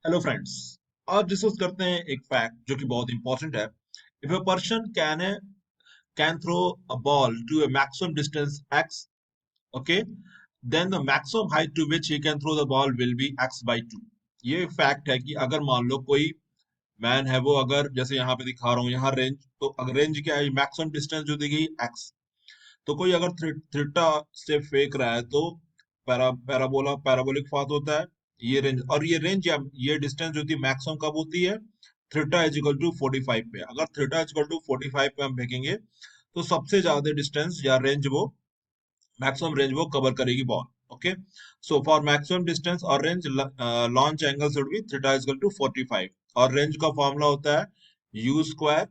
Hello friends. आज discuss करते हैं एक फैक्ट जो कि बहुत इंपॉर्टेंट है। If a person can throw a ball to a maximum distance x, okay, then the maximum height to which he can throw the ball will be x/2। ये fact है कि अगर मान लो कोई मैन है, वो अगर जैसे यहाँ पे दिखा रहा हूँ, यहाँ रेंज, तो अगर रेंज क्या है, मैक्सिमम डिस्टेंस जो दी गई x, तो कोई अगर थीटा से फेंक रहा है तो पैराबोला पैराबोलिक पाथ होता है। ये रेंज, और ये रेंज या ये डिस्टेंस जो थी मैक्सिमम कब होती है, थीटा इज इक्वल टू 45 पे। अगर थीटा इज इक्वल टू 45 पे हम फेंकेंगे तो सबसे ज्यादा डिस्टेंस या रेंज वो मैक्सिमम रेंज वो कवर करेगी ball. Okay, so for maximum distance और range launch angle should be theta is equal to 45, और रेंज का फॉर्मूला होता है u square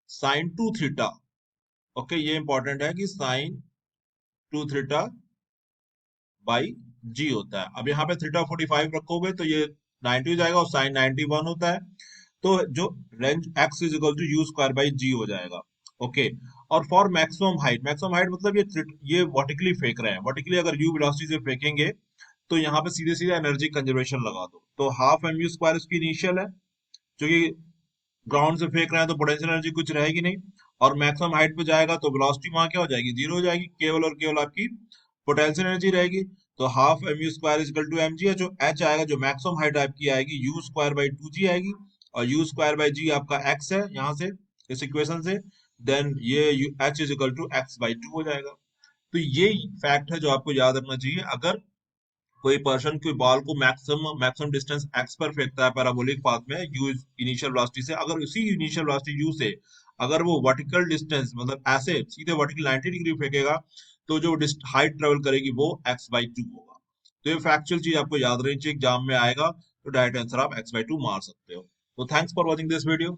sine two theta. Okay, ये इंपॉर्टेंट है कि sine two theta by g होता है। अब यहाँ पे थीटा 45 रखोगे तो ये 90 हो जाएगा, और साइन 91 होता है। तो जो range x is equal to u square by g हो जाएगा। ओके, और फॉर मैक्सिमम हाइट मतलब ये वर्टिकली फेंक रहे हैं। वर्टिकली अगर यू वेलोसिटी से फेंकेंगे तो यहाँ पे सीधे सीधे एनर्जी कंजर्वेशन लगा दो, तो हाफ एम यू स्क्वायर इसकी इनिशियल है, जो कि ग्राउंड से फेंक रहे हैं तो पोटेंशियल एनर्जी कुछ रहेगी नहीं। और मैक्सिमम हाइट पे जाएगा तो वेलोसिटी वहां क्या हो जाएगी, जीरो हो जाएगी, केवल और केवल आपकी पोटेंशियल एनर्जी रहेगी। तो half m u square is equal to m g है, जो एच आएगा, जो मैक्सिमम हाइट आपकी आएगी, u square by two g आएगी। और यू स्क्वायर बाई जी आपका एक्स है यहाँ से, इस इक्वेशन से। देन ये H is equal to x by two हो जाएगा। तो ये फैक्ट है जो आपको याद रखना चाहिए। अगर कोई पर्सन कोई बॉल को मैक्सिमम मैक्सिमम डिस्टेंस एक्स पर फेंकता है पैराबोलिक पाथ में यू इनिशियल वेलोसिटी से, अगर उसी इनिशियल वेलोसिटी यू से अगर वो वर्टिकल डिस्टेंस मतलब ऐसे सीधे वर्टिकल 90 डिग्री फेंकेगा, तो जो हाइट ट्रेवल करेगी वो x/2 होगा। तो ये फैक्चुअल चीज आपको याद रहनी चाहिए, एग्जाम में आएगा तो डायरेक्ट आंसर आप x/2 मार सकते हो। तो thanks for watching this video.